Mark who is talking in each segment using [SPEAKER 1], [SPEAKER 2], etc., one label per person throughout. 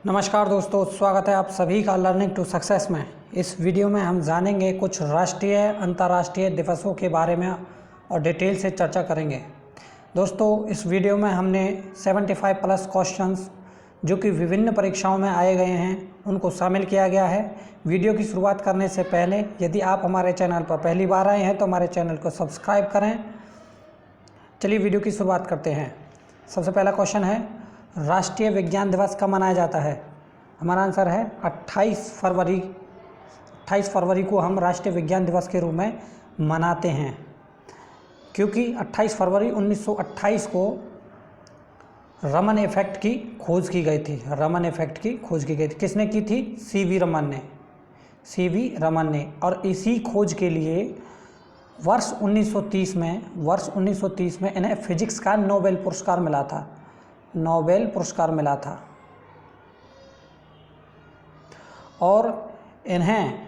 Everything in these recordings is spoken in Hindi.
[SPEAKER 1] नमस्कार दोस्तों, स्वागत है आप सभी का लर्निंग टू सक्सेस में। इस वीडियो में हम जानेंगे कुछ राष्ट्रीय अंतर्राष्ट्रीय दिवसों के बारे में और डिटेल से चर्चा करेंगे। दोस्तों, इस वीडियो में हमने 75 प्लस क्वेश्चंस जो कि विभिन्न परीक्षाओं में आए गए हैं उनको शामिल किया गया है। वीडियो की शुरुआत करने से पहले यदि आप हमारे चैनल पर पहली बार आए हैं तो हमारे चैनल को सब्सक्राइब करें। चलिए वीडियो की शुरुआत करते हैं। सबसे पहला क्वेश्चन है, राष्ट्रीय विज्ञान दिवस कब मनाया जाता है? हमारा आंसर है 28 फरवरी। 28 फरवरी को हम राष्ट्रीय विज्ञान दिवस के रूप में मनाते हैं, क्योंकि 28 फरवरी 1928 को रमन इफेक्ट की खोज की गई थी। रमन इफेक्ट की खोज की गई थी। किसने की थी? सीवी रमन ने। और इसी खोज के लिए वर्ष 1930 में इन्हें फिजिक्स का नोबेल पुरस्कार मिला था। और इन्हें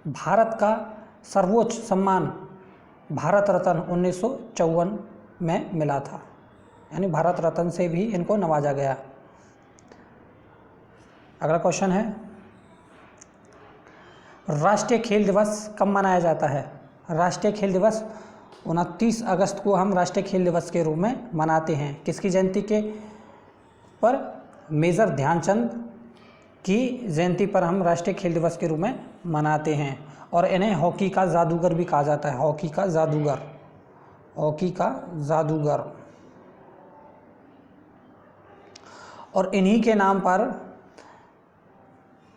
[SPEAKER 1] भारत का सर्वोच्च सम्मान भारत रत्न 1954 में मिला था, यानी भारत रत्न से भी इनको नवाजा गया। अगला क्वेश्चन है, राष्ट्रीय खेल दिवस कब मनाया जाता है? राष्ट्रीय खेल दिवस 29 अगस्त को हम राष्ट्रीय खेल दिवस के रूप में मनाते हैं। किसकी जयंती के पर? मेजर ध्यानचंद की जयंती पर हम राष्ट्रीय खेल दिवस के रूप में मनाते हैं। और इन्हें हॉकी का जादूगर भी कहा जाता है। हॉकी का जादूगर। और इन्हीं के नाम पर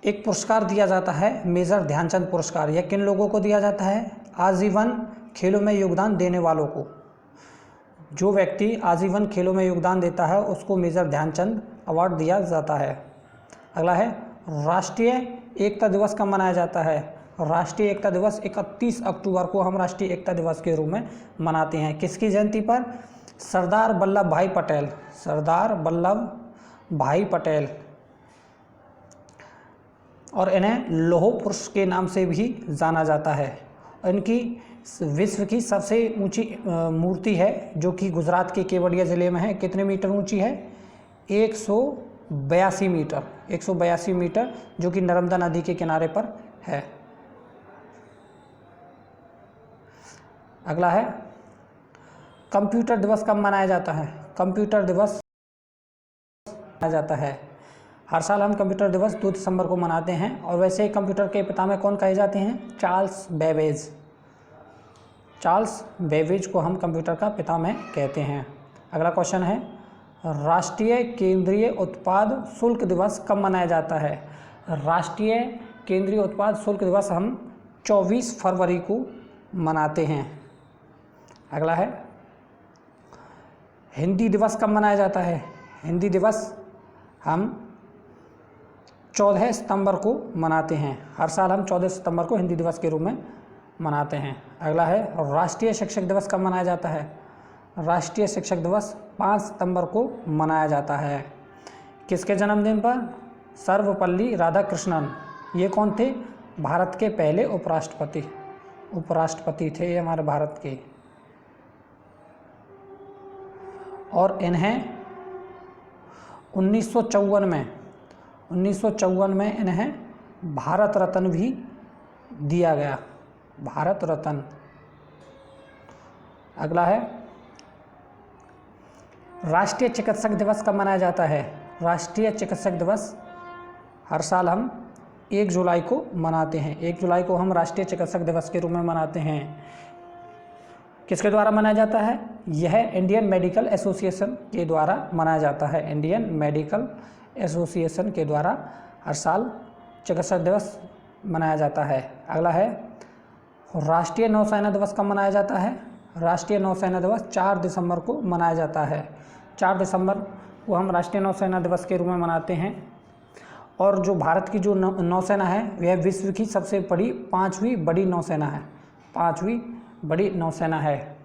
[SPEAKER 1] एक पुरस्कार दिया जाता है, मेजर ध्यानचंद पुरस्कार। यह किन लोगों को दिया जाता है? आजीवन खेलों में योगदान देने वालों को। जो व्यक्ति आजीवन खेलों में योगदान देता है उसको मेजर ध्यानचंद अवार्ड दिया जाता है। अगला है, राष्ट्रीय एकता दिवस कब मनाया जाता है? राष्ट्रीय एकता दिवस 31 अक्टूबर को हम राष्ट्रीय एकता दिवस के रूप में मनाते हैं। किसकी जयंती पर? सरदार वल्लभ भाई पटेल। और इन्हें लौह पुरुष के नाम से भी जाना जाता है। इनकी विश्व की सबसे ऊंची मूर्ति है जो कि गुजरात के केवड़िया ज़िले में है। कितने मीटर ऊंची है? 182 मीटर, जो कि नर्मदा नदी के किनारे पर है। अगला है, कंप्यूटर दिवस कब मनाया जाता है? कंप्यूटर दिवस मनाया जाता है, हर साल हम कंप्यूटर दिवस 2 दिसंबर को मनाते हैं। और वैसे ही कंप्यूटर के पितामह कौन कहे जाते हैं? चार्ल्स बेबेज को हम कंप्यूटर का पितामह कहते हैं। अगला क्वेश्चन है, राष्ट्रीय केंद्रीय उत्पाद शुल्क दिवस कब मनाया जाता है? राष्ट्रीय केंद्रीय उत्पाद शुल्क दिवस हम 24 फरवरी को मनाते हैं। अगला है, हिंदी दिवस कब मनाया जाता है? हिंदी दिवस हम 14 सितंबर को मनाते हैं। हर साल हम 14 सितंबर को हिंदी दिवस के रूप में मनाते हैं। अगला है, राष्ट्रीय शिक्षक दिवस कब मनाया जाता है? राष्ट्रीय शिक्षक दिवस 5 सितंबर को मनाया जाता है। किसके जन्मदिन पर? सर्वपल्ली राधाकृष्णन। ये कौन थे? भारत के पहले उपराष्ट्रपति थे ये हमारे भारत के। और इन्हें 1954 में इन्हें भारत रत्न भी दिया गया, भारत रत्न। अगला है, राष्ट्रीय चिकित्सक दिवस कब मनाया जाता है? राष्ट्रीय चिकित्सक दिवस हर साल हम 1 जुलाई को मनाते हैं। 1 जुलाई को हम राष्ट्रीय चिकित्सक दिवस के रूप में मनाते हैं। किसके द्वारा मनाया जाता है? यह इंडियन मेडिकल एसोसिएशन के द्वारा मनाया जाता है। इंडियन मेडिकल एसोसिएशन के द्वारा हर साल चिकित्सक दिवस मनाया जाता है। अगला है, राष्ट्रीय नौसेना दिवस कब मनाया जाता है? राष्ट्रीय नौसेना दिवस 4 दिसंबर को मनाया जाता है। 4 दिसंबर को हम राष्ट्रीय नौसेना दिवस के रूप में मनाते हैं। और जो भारत की जो नौसेना है वह विश्व की सबसे बड़ी 5वीं बड़ी नौसेना है।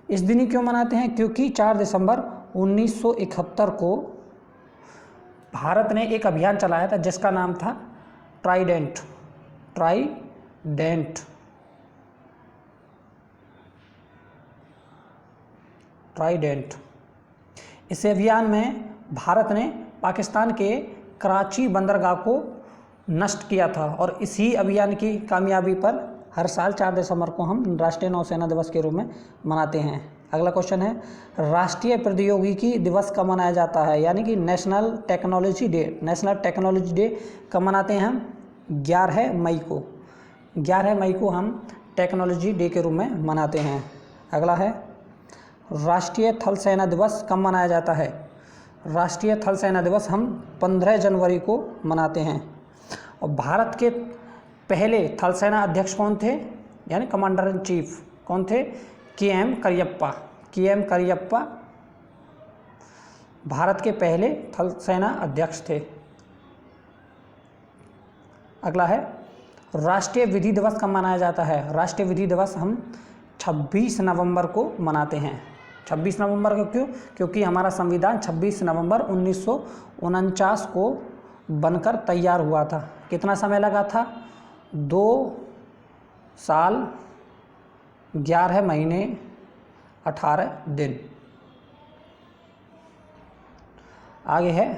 [SPEAKER 1] इस दिन ही क्यों मनाते हैं? क्योंकि 4 दिसंबर 1971 को भारत ने एक अभियान चलाया था जिसका नाम था ट्राइडेंट। इस अभियान में भारत ने पाकिस्तान के कराची बंदरगाह को नष्ट किया था। और इसी अभियान की कामयाबी पर हर साल 4 दिसंबर को हम राष्ट्रीय नौसेना दिवस के रूप में मनाते हैं। अगला क्वेश्चन है, राष्ट्रीय प्रौद्योगिकी दिवस कब मनाया जाता है, यानी कि national technology day. National technology day कब मनाते हैं हम? 11 मई को। 11 मई को हम टेक्नोलॉजी डे के रूप में मनाते हैं। अगला है, राष्ट्रीय थल सेना दिवस कब मनाया जाता है? राष्ट्रीय थल सेना दिवस हम 15 जनवरी को मनाते हैं। और भारत के पहले थल सेना अध्यक्ष कौन थे, यानी कमांडर इन चीफ कौन थे? के.एम. करियप्पा। के.एम. करियप्पा भारत के पहले थल सेना अध्यक्ष थे। अगला है, राष्ट्रीय विधि दिवस कब मनाया जाता है? राष्ट्रीय विधि दिवस हम 26 नवंबर को मनाते हैं। 26 नवंबर को क्यों? क्योंकि हमारा संविधान 26 नवंबर 1949 को बनकर तैयार हुआ था। कितना समय लगा था? 2 साल 11 महीने 18 दिन। आगे है,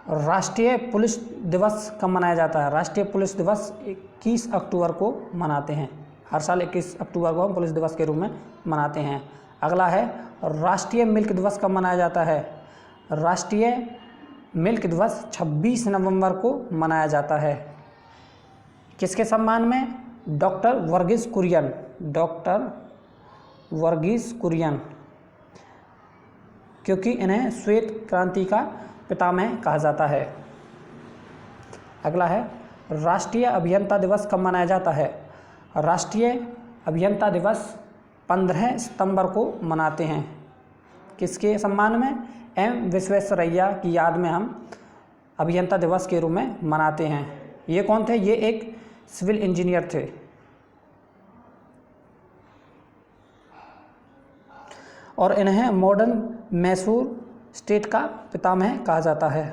[SPEAKER 1] राष्ट्रीय पुलिस दिवस कब मनाया जाता है? राष्ट्रीय पुलिस दिवस 21 अक्टूबर को मनाते हैं। हर साल 21 अक्टूबर को हम पुलिस दिवस के रूप में मनाते हैं। अगला है, राष्ट्रीय मिल्क दिवस कब मनाया जाता है? राष्ट्रीय मिल्क दिवस 26 नवंबर को मनाया जाता है। किसके सम्मान में? डॉक्टर वर्गीस कुरियन। डॉक्टर वर्गीस कुरियन, क्योंकि इन्हें श्वेत क्रांति का पितामह कहा जाता है। अगला है, राष्ट्रीय अभियंता दिवस कब मनाया जाता है? राष्ट्रीय अभियंता दिवस 15 सितंबर को मनाते हैं। किसके सम्मान में? एम विश्वेश्वरैया की याद में हम अभियंता दिवस के रूप में मनाते हैं। ये कौन थे? ये एक सिविल इंजीनियर थे। और इन्हें मॉडर्न मैसूर स्टेट का पितामह कहा जाता है।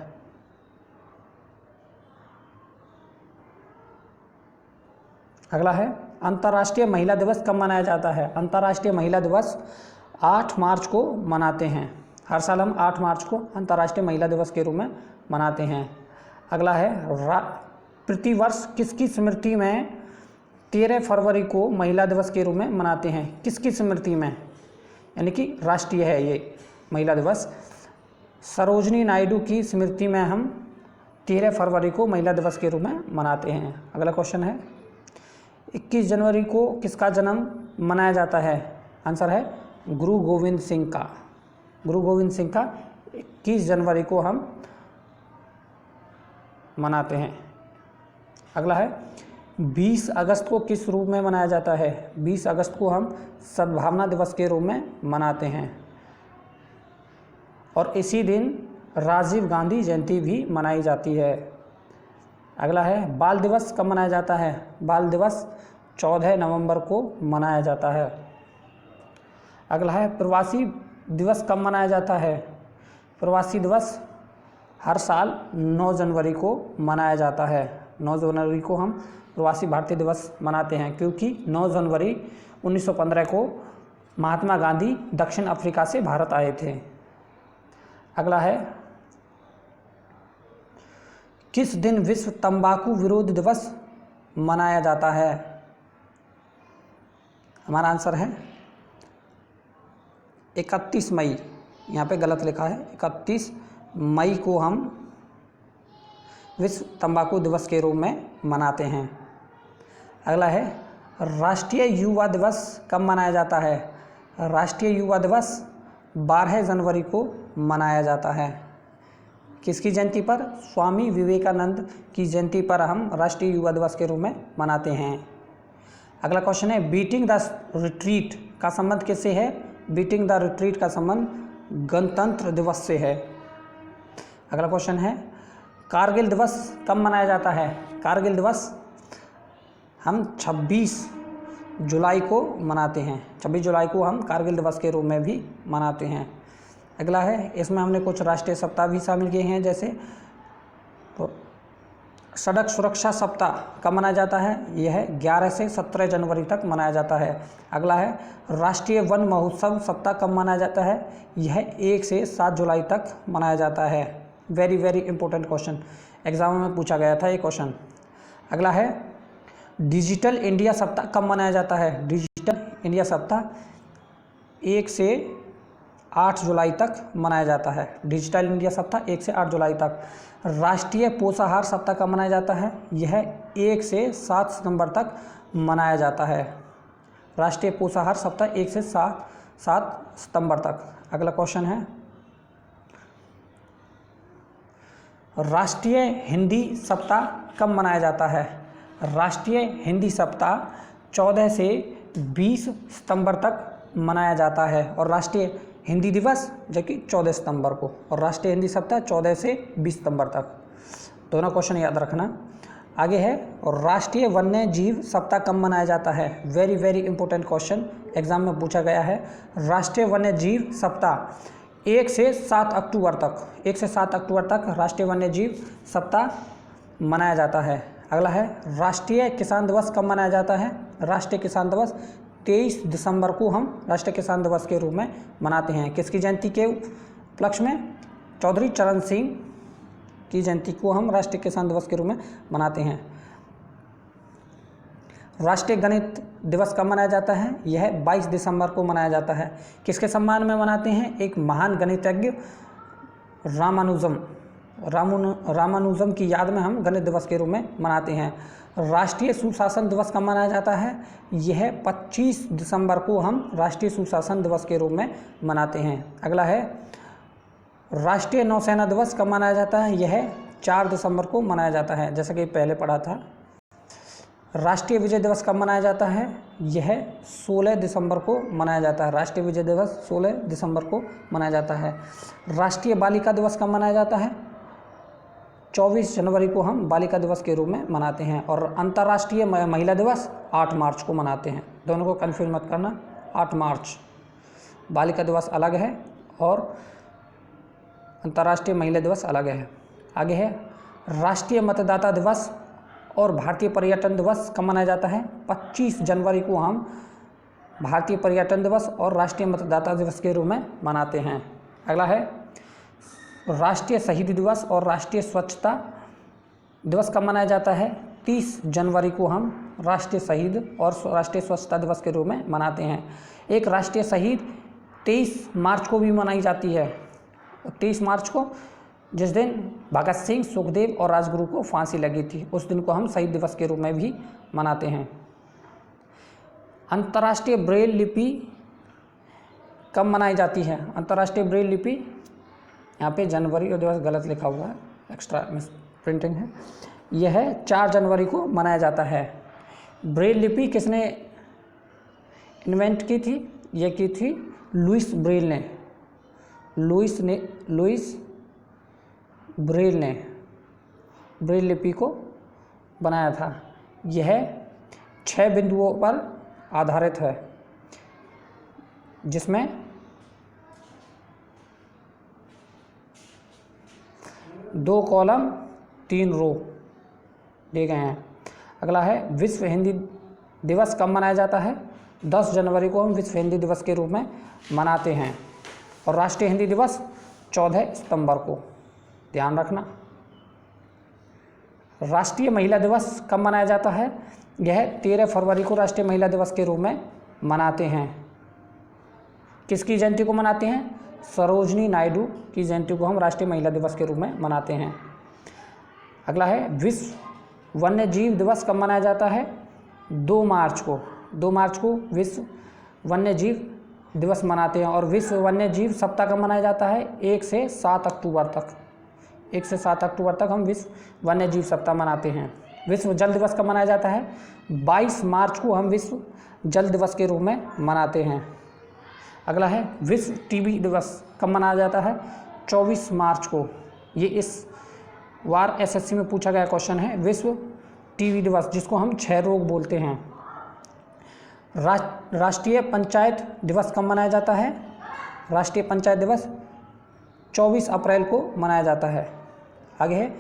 [SPEAKER 1] अगला है, अंतर्राष्ट्रीय महिला दिवस कब मनाया जाता है? अंतर्राष्ट्रीय महिला दिवस 8 मार्च को मनाते हैं। हर साल हम 8 मार्च को अंतर्राष्ट्रीय महिला दिवस के रूप में मनाते हैं। अगला है, प्रतिवर्ष किसकी स्मृति में 13 फरवरी को महिला दिवस के रूप में मनाते हैं? किसकी स्मृति में? यानी कि राष्ट्रीय है ये महिला दिवस। सरोजनी नायडू की स्मृति में हम 13 फरवरी को महिला दिवस के रूप में मनाते हैं। अगला क्वेश्चन है, 21 जनवरी को किसका जन्म मनाया जाता है? आंसर है गुरु गोविंद सिंह का। गुरु गोविंद सिंह का 21 जनवरी को हम मनाते हैं। अगला है, 20 अगस्त को किस रूप में मनाया जाता है? 20 अगस्त को हम सद्भावना दिवस के रूप में मनाते हैं। और इसी दिन राजीव गांधी जयंती भी मनाई जाती है। अगला है, बाल दिवस कब मनाया जाता है? बाल दिवस 14 नवंबर को मनाया जाता है। अगला है, प्रवासी दिवस कब मनाया जाता है? प्रवासी दिवस हर साल 9 जनवरी को मनाया जाता है। 9 जनवरी को हम प्रवासी भारतीय दिवस मनाते हैं, क्योंकि 9 जनवरी 1915 को महात्मा गांधी दक्षिण अफ्रीका से भारत आए थे। अगला है, किस दिन विश्व तंबाकू विरोध दिवस मनाया जाता है? हमारा आंसर है 31 मई। यहाँ पे गलत लिखा है, 31 मई को हम विश्व तंबाकू दिवस के रूप में मनाते हैं। अगला है, राष्ट्रीय युवा दिवस कब मनाया जाता है? राष्ट्रीय युवा दिवस 12 जनवरी को मनाया जाता है। किसकी जयंती पर? स्वामी विवेकानंद की जयंती पर हम राष्ट्रीय युवा दिवस के रूप में मनाते हैं। अगला क्वेश्चन है, बीटिंग द रिट्रीट का संबंध किससे है? बीटिंग द रिट्रीट का संबंध गणतंत्र दिवस से है। अगला क्वेश्चन है, कारगिल दिवस कब मनाया जाता है? कारगिल दिवस हम 26 जुलाई को मनाते हैं। 26 जुलाई को हम कारगिल दिवस के रूप में भी मनाते हैं। अगला है, इसमें हमने कुछ राष्ट्रीय सप्ताह भी शामिल किए हैं, जैसे तो सड़क सुरक्षा सप्ताह कब मनाया जाता है? यह 11 से 17 जनवरी तक मनाया जाता है। अगला है राष्ट्रीय वन महोत्सव सप्ताह कब मनाया जाता है? यह 1 से 7 जुलाई तक मनाया जाता है। Very very important question, exam में पूछा गया था ये क्वेश्चन। अगला है डिजिटल इंडिया सप्ताह कब मनाया जाता है? डिजिटल इंडिया सप्ताह 1 से 8 जुलाई तक मनाया जाता है। डिजिटल इंडिया सप्ताह 1 से 8 जुलाई तक। राष्ट्रीय पोषाहार सप्ताह कब मनाया जाता है? यह 1 से 7 सितंबर तक मनाया जाता है। राष्ट्रीय पोषाहार सप्ताह 1 से 7 सितंबर तक। अगला क्वेश्चन है राष्ट्रीय हिंदी सप्ताह कब मनाया जाता है? राष्ट्रीय हिंदी सप्ताह 14 से 20 सितंबर तक मनाया जाता है। और राष्ट्रीय हिंदी दिवस जो कि 14 सितंबर को, और राष्ट्रीय हिंदी सप्ताह 14 से 20 सितंबर तक। दोनों क्वेश्चन याद रखना। आगे है और राष्ट्रीय वन्य जीव सप्ताह कब मनाया जाता है? Very very important question, exam में पूछा गया है। राष्ट्रीय वन्य जीव सप्ताह 1 से 7 अक्टूबर तक, 1 से 7 अक्टूबर तक राष्ट्रीय वन्य जीव सप्ताह मनाया जाता है। अगला है राष्ट्रीय किसान दिवस कब मनाया जाता है? राष्ट्रीय किसान दिवस 23 दिसंबर को हम राष्ट्रीय किसान दिवस के रूप में मनाते हैं। किसकी जयंती के उपलक्ष्य में? चौधरी चरण सिंह की जयंती को हम राष्ट्रीय किसान दिवस के रूप में मनाते हैं। राष्ट्रीय गणित दिवस कब मनाया जाता है? यह 22 दिसंबर को मनाया जाता है। किसके सम्मान में मनाते हैं? एक महान गणितज्ञ रामानुजम की याद में हम गणित दिवस के रूप में मनाते हैं। राष्ट्रीय सुशासन दिवस कब मनाया जाता है? यह 25 दिसंबर को हम राष्ट्रीय सुशासन दिवस के रूप में मनाते हैं। अगला है राष्ट्रीय नौसेना दिवस कब मनाया जाता है? यह 4 दिसंबर को मनाया जाता है, जैसा कि पहले पढ़ा था। राष्ट्रीय विजय दिवस कब मनाया जाता है? यह 16 दिसंबर को मनाया जाता है। राष्ट्रीय विजय दिवस 16 दिसंबर को मनाया जाता है। राष्ट्रीय बालिका दिवस कब मनाया जाता है? 24 जनवरी को हम बालिका दिवस के रूप में मनाते हैं। और अंतर्राष्ट्रीय महिला दिवस 8 मार्च को मनाते हैं। दोनों को कन्फ्यूज मत करना, 8 मार्च बालिका दिवस अलग है और अंतर्राष्ट्रीय महिला दिवस अलग है। आगे है राष्ट्रीय मतदाता दिवस और भारतीय पर्यटन दिवस कब मनाया जाता है? 25 जनवरी को हम भारतीय पर्यटन दिवस और राष्ट्रीय मतदाता दिवस के रूप में मनाते हैं। अगला है राष्ट्रीय शहीद दिवस और राष्ट्रीय स्वच्छता दिवस कब मनाया जाता है? 30 जनवरी को हम राष्ट्रीय शहीद और राष्ट्रीय स्वच्छता दिवस के रूप में मनाते हैं। एक राष्ट्रीय शहीद 23 मार्च को भी मनाई जाती है। 23 मार्च को जिस दिन भगत सिंह, सुखदेव और राजगुरु को फांसी लगी थी, उस दिन को हम शहीद दिवस के रूप में भी मनाते हैं। अंतर्राष्ट्रीय ब्रेल लिपि कब मनाई जाती है? अंतर्राष्ट्रीय ब्रेल लिपि, यहाँ पे जनवरी और दिवस गलत लिखा हुआ है, एक्स्ट्रा मिस प्रिंटिंग है। यह 4 जनवरी को मनाया जाता है। ब्रेल लिपि किसने इन्वेंट की थी? यह की थी लुइस ब्रेल ने। लुइस ब्रेल ने ब्रेल लिपि को बनाया था। यह 6 बिंदुओं पर आधारित है, जिसमें 2 कॉलम 3 रो दिए गए हैं। अगला है विश्व हिंदी दिवस कब मनाया जाता है? 10 जनवरी को हम विश्व हिंदी दिवस के रूप में मनाते हैं। और राष्ट्रीय हिंदी दिवस 14 सितंबर को, ध्यान रखना। राष्ट्रीय महिला दिवस कब मनाया जाता है? यह 13 फरवरी को राष्ट्रीय महिला दिवस के रूप में मनाते हैं। किसकी जयंती को मनाते हैं? सरोजनी नायडू की जयंती को हम राष्ट्रीय महिला दिवस के रूप में मनाते हैं। अगला है विश्व वन्य जीव दिवस कब मनाया जाता है? 2 मार्च को। 2 मार्च को विश्व वन्य जीव दिवस मनाते हैं। और विश्व वन्य जीव सप्ताह कब मनाया जाता है? 1 से 7 अक्टूबर तक। 1 से 7 अक्टूबर तक हम विश्व वन्य जीव सप्ताह मनाते हैं। विश्व जल दिवस कब मनाया जाता है? 22 मार्च को हम विश्व जल दिवस के रूप में मनाते हैं। अगला है विश्व टीबी दिवस कब मनाया जाता है? 24 मार्च को। ये इस बार एसएससी में पूछा गया क्वेश्चन है। विश्व टीबी दिवस, जिसको हम क्षय रोग बोलते हैं। राष्ट्रीय पंचायत दिवस कब मनाया जाता है? राष्ट्रीय पंचायत दिवस 24 अप्रैल को मनाया जाता है। आगे है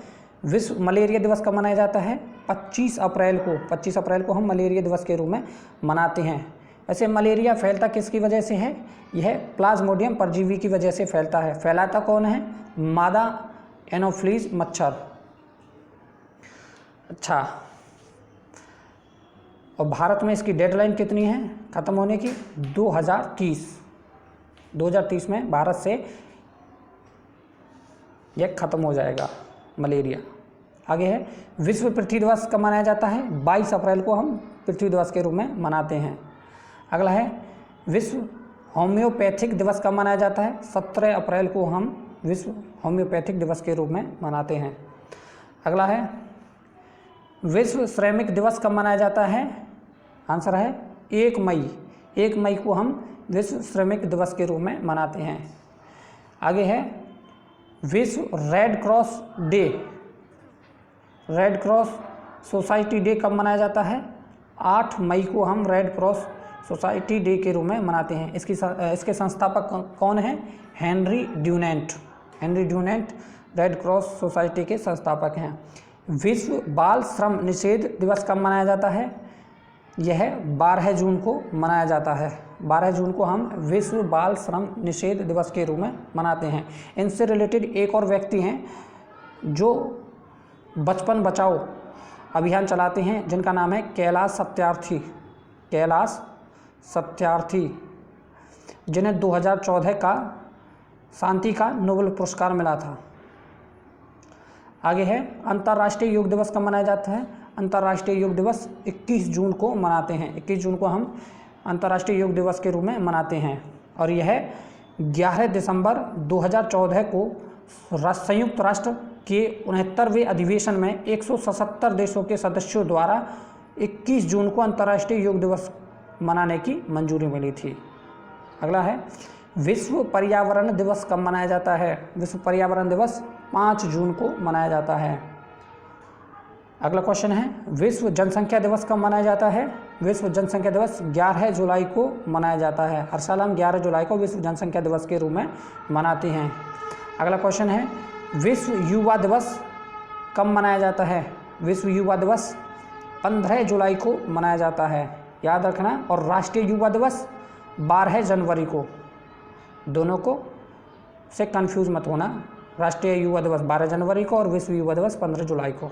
[SPEAKER 1] विश्व मलेरिया दिवस कब मनाया जाता है? 25 अप्रैल को। 25 अप्रैल को हम मलेरिया दिवस के रूप में मनाते हैं। वैसे मलेरिया फैलता किसकी वजह से है? यह प्लाज्मोडियम परजीवी की वजह से फैलता है। फैलाता कौन है? मादा एनोफ्लीज मच्छर। अच्छा, और भारत में इसकी डेडलाइन कितनी है ख़त्म होने की? 2030 में भारत से यह ख़त्म हो जाएगा मलेरिया। आगे है विश्व पृथ्वी दिवस कब मनाया जाता है? 22 अप्रैल को हम पृथ्वी दिवस के रूप में मनाते हैं। अगला है विश्व होम्योपैथिक दिवस कब मनाया जाता है? 17 अप्रैल को हम विश्व होम्योपैथिक दिवस के रूप में मनाते हैं। अगला है विश्व श्रमिक दिवस कब मनाया जाता है? आंसर है 1 मई। 1 मई को हम विश्व श्रमिक दिवस के रूप में मनाते हैं। आगे है विश्व red cross day, red cross society day कब मनाया जाता है? 8 मई को हम रेड क्रॉस सोसाइटी डे के रूप में मनाते हैं। इसके संस्थापक कौन हैं? Henry Dunant. Henry Dunant red cross society के संस्थापक हैं। विश्व बाल श्रम निषेध दिवस कब मनाया जाता है? यह 12 जून को मनाया जाता है। 12 जून को हम विश्व बाल श्रम निषेध दिवस के रूप में मनाते हैं। इनसे रिलेटेड एक और व्यक्ति हैं जो बचपन बचाओ अभियान चलाते हैं, जिनका नाम है कैलाश सत्यार्थी। कैलाश सत्यार्थी, जिन्हें 2014 का शांति का नोबेल पुरस्कार मिला था। आगे है अंतर्राष्ट्रीय योग दिवस कब मनाया जाता है? अंतर्राष्ट्रीय योग दिवस 21 जून को मनाते हैं। 21 जून को हम अंतर्राष्ट्रीय योग दिवस के रूप में मनाते हैं। और यह 11 दिसंबर 2014 को संयुक्त राष्ट्र के 69वें अधिवेशन में 177 देशों के सदस्यों द्वारा 21 जून को अंतर्राष्ट्रीय योग दिवस मनाने की मंजूरी मिली थी। अगला है विश्व पर्यावरण दिवस कब मनाया जाता है? विश्व पर्यावरण दिवस 5 जून को मनाया जाता है। अगला क्वेश्चन है विश्व जनसंख्या दिवस कब मनाया जाता है? विश्व जनसंख्या दिवस 11 जुलाई को मनाया जाता है। हर साल हम 11 जुलाई को विश्व जनसंख्या दिवस के रूप में मनाते हैं। अगला क्वेश्चन है विश्व युवा दिवस कब मनाया जाता है? विश्व युवा दिवस 15 जुलाई को मनाया जाता है, याद रखना। और राष्ट्रीय युवा दिवस 12 जनवरी को। दोनों को से कंफ्यूज मत होना। राष्ट्रीय युवा दिवस 12 जनवरी को और विश्व युवा दिवस 15 जुलाई को।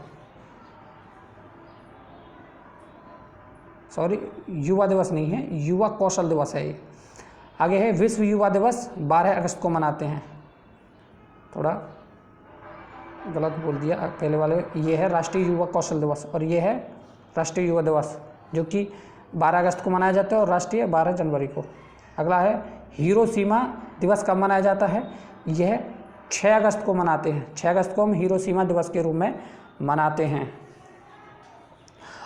[SPEAKER 1] सॉरी, युवा दिवस नहीं है, युवा कौशल दिवस है ये। आगे है विश्व युवा दिवस 12 अगस्त को मनाते हैं। थोड़ा गलत बोल दिया पहले वाले। ये है राष्ट्रीय युवा कौशल दिवस और ये है राष्ट्रीय युवा दिवस, जो कि 12 अगस्त को मनाया जाता है और राष्ट्रीय 12 जनवरी को। अगला है हिरोशिमा दिवस कब मनाया जाता है? यह 6 अगस्त को मनाते हैं। 6 अगस्त को हम हिरोशिमा दिवस के रूप में मनाते हैं।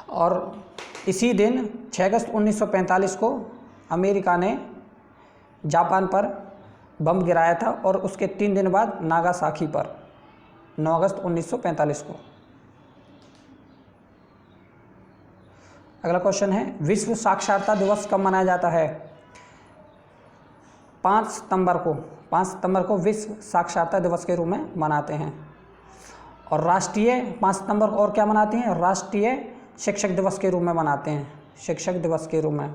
[SPEAKER 1] और इसी दिन 6 अगस्त 1945 को अमेरिका ने जापान पर बम गिराया था और उसके 3 दिन बाद नागासाकी पर 9 अगस्त 1945 को। अगला क्वेश्चन है विश्व साक्षरता दिवस कब मनाया जाता है? 5 सितंबर को। 5 सितंबर को विश्व साक्षरता दिवस के रूप में मनाते हैं। और राष्ट्रीय 5 सितंबर को और क्या मनाते हैं? राष्ट्रीय शिक्षक दिवस के रूप में मनाते हैं। शिक्षक दिवस के रूप में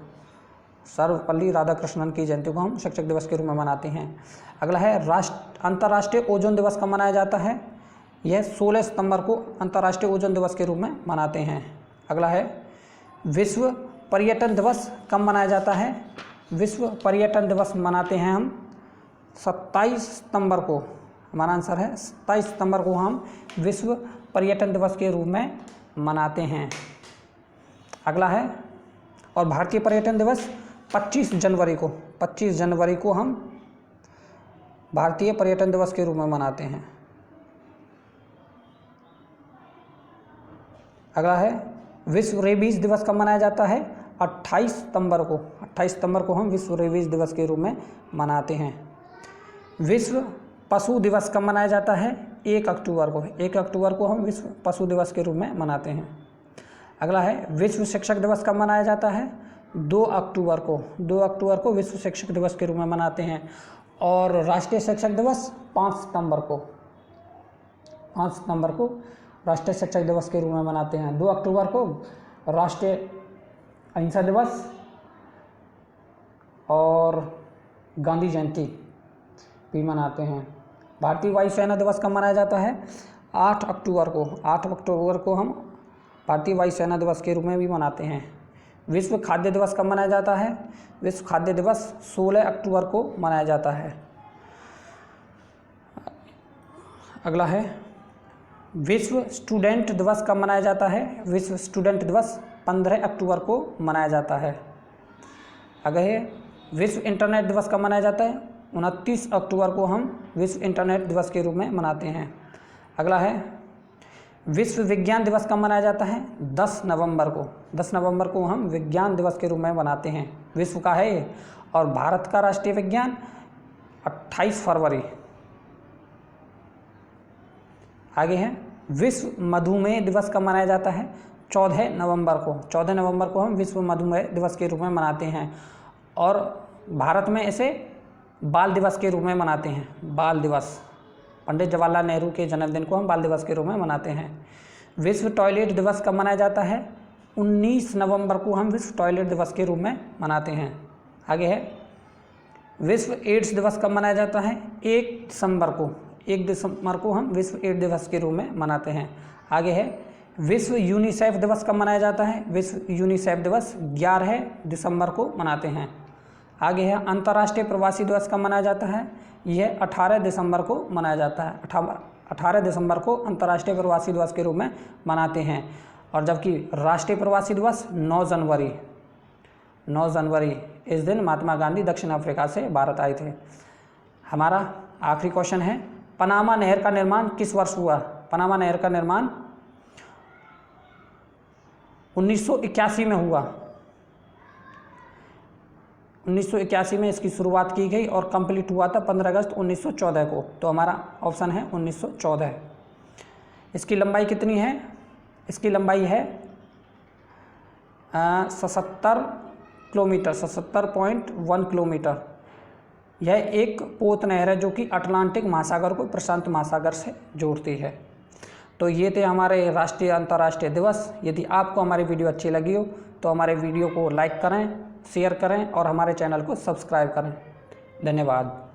[SPEAKER 1] सर्वपल्ली राधाकृष्णन की जयंती को हम शिक्षक दिवस के रूप में मनाते हैं। अगला है अंतर्राष्ट्रीय ओजोन दिवस कब मनाया जाता है? यह 16 सितंबर को अंतर्राष्ट्रीय ओजोन दिवस के रूप में मनाते हैं। अगला है विश्व पर्यटन दिवस कब मनाया जाता है? विश्व पर्यटन दिवस मनाते हैं हम 27 सितंबर को। हमारा आंसर है 27 सितंबर को हम विश्व पर्यटन दिवस के रूप में मनाते हैं। अगला है और भारतीय पर्यटन दिवस 25 जनवरी को। 25 जनवरी को हम भारतीय पर्यटन दिवस के रूप में मनाते हैं। अगला है विश्व रेबीज दिवस कब मनाया जाता है? 28 सितंबर को। 28 सितंबर को हम विश्व रेबीज दिवस के रूप में मनाते हैं। विश्व पशु दिवस कब मनाया जाता है? 1 अक्टूबर को। 1 अक्टूबर को हम विश्व पशु दिवस के रूप में मनाते हैं। अगला है विश्व शिक्षक दिवस कब मनाया जाता है? 2 अक्टूबर को। 2 अक्टूबर को विश्व शिक्षक दिवस के रूप में मनाते हैं। और राष्ट्रीय शिक्षक दिवस 5 सितंबर को। 5 सितंबर को राष्ट्रीय शिक्षक दिवस के रूप में मनाते हैं। 2 अक्टूबर को राष्ट्रीय अहिंसा दिवस और गांधी जयंती भी मनाते हैं। भारतीय वायुसेना दिवस कब मनाया जाता है? 8 अक्टूबर को। 8 अक्टूबर को हम भारतीय वायुसेना दिवस के रूप में भी मनाते हैं। विश्व खाद्य दिवस कब मनाया जाता है? विश्व खाद्य दिवस 16 अक्टूबर को मनाया जाता है। अगला है विश्व स्टूडेंट दिवस कब मनाया जाता है? विश्व स्टूडेंट दिवस 15 अक्टूबर को मनाया जाता है। अगला है विश्व इंटरनेट दिवस कब मनाया जाता है? 29 अक्टूबर को हम विश्व इंटरनेट दिवस के रूप में मनाते हैं। अगला है विश्व विज्ञान दिवस कब मनाया जाता है? 10 नवंबर को। 10 नवंबर को हम विज्ञान दिवस के रूप में मनाते हैं। विश्व का है ये। और भारत का राष्ट्रीय विज्ञान 28 फरवरी। आगे है विश्व मधुमेह दिवस कब मनाया जाता है? 14 नवंबर को। 14 नवंबर को हम विश्व मधुमेह दिवस के रूप में मनाते हैं और भारत में इसे बाल दिवस के रूप में मनाते हैं। बाल दिवस, पंडित जवाहरलाल नेहरू के जन्मदिन को हम बाल दिवस के रूप में मनाते हैं। विश्व टॉयलेट दिवस कब मनाया जाता है? 19 नवंबर को हम विश्व टॉयलेट दिवस के रूप में मनाते हैं। आगे है विश्व एड्स दिवस कब मनाया जाता है? 1 दिसंबर को। 1 दिसंबर को हम विश्व एड्स दिवस के रूप में मनाते हैं। आगे है विश्व यूनिसेफ दिवस कब मनाया जाता है? विश्व यूनिसेफ दिवस 11 दिसंबर को मनाते हैं। आगे है अंतर्राष्ट्रीय प्रवासी दिवस कब मनाया जाता है? यह 18 दिसंबर को मनाया जाता है। 18 दिसंबर को अंतर्राष्ट्रीय प्रवासी दिवस के रूप में मनाते हैं। और जबकि राष्ट्रीय प्रवासी दिवस 9 जनवरी। 9 जनवरी इस दिन महात्मा गांधी दक्षिण अफ्रीका से भारत आए थे। हमारा आखिरी क्वेश्चन है पनामा नहर का निर्माण किस वर्ष हुआ? पनामा नहर का निर्माण 1981 में हुआ। 1981 में इसकी शुरुआत की गई और कंप्लीट हुआ था 15 अगस्त 1914 को। तो हमारा ऑप्शन है 1914। इसकी लंबाई कितनी है? इसकी लंबाई है 77 किलोमीटर, 77.1 किलोमीटर। यह एक पोत नहर है जो कि अटलांटिक महासागर को प्रशांत महासागर से जोड़ती है। तो ये थे हमारे राष्ट्रीय अंतर्राष्ट्रीय दिवस। यदि आपको हमारी वीडियो अच्छी लगी हो तो हमारे वीडियो को लाइक करें, शेयर करें और हमारे चैनल को सब्सक्राइब करें। धन्यवाद।